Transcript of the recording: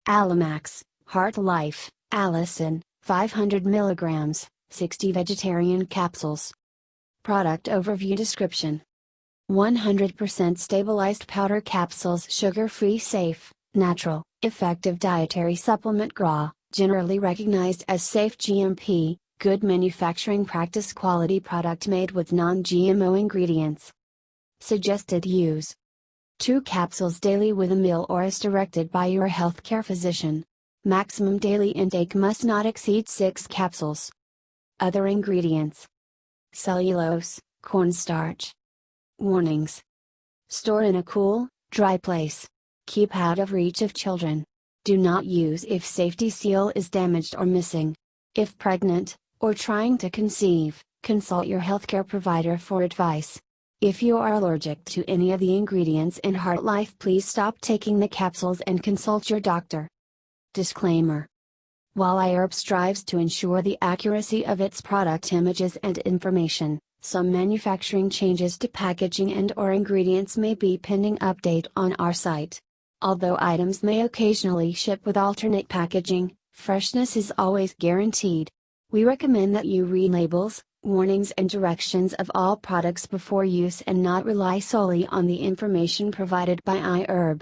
Allimax, HeartLife, Allicin, 500 mg, 60 vegetarian capsules. Product overview description. 100% stabilized powder capsules, sugar-free, safe, natural, effective dietary supplement. GRAS, generally recognized as safe GMP, good manufacturing practice quality product made with non-GMO ingredients. Suggested use: 2 capsules daily with a meal or as directed by your healthcare physician. Maximum daily intake must not exceed 6 capsules. Other ingredients: cellulose, cornstarch. Warnings: store in a cool, dry place. Keep out of reach of children. Do not use if safety seal is damaged or missing. If pregnant, or trying to conceive, consult your healthcare provider for advice. If you are allergic to any of the ingredients in HeartLife, please stop taking the capsules and consult your doctor. Disclaimer: while iHerb strives to ensure the accuracy of its product images and information, some manufacturing changes to packaging and/or ingredients may be pending update on our site. Although items may occasionally ship with alternate packaging, freshness is always guaranteed. We recommend that you read labels, warnings and directions of all products before use and not rely solely on the information provided by iHerb.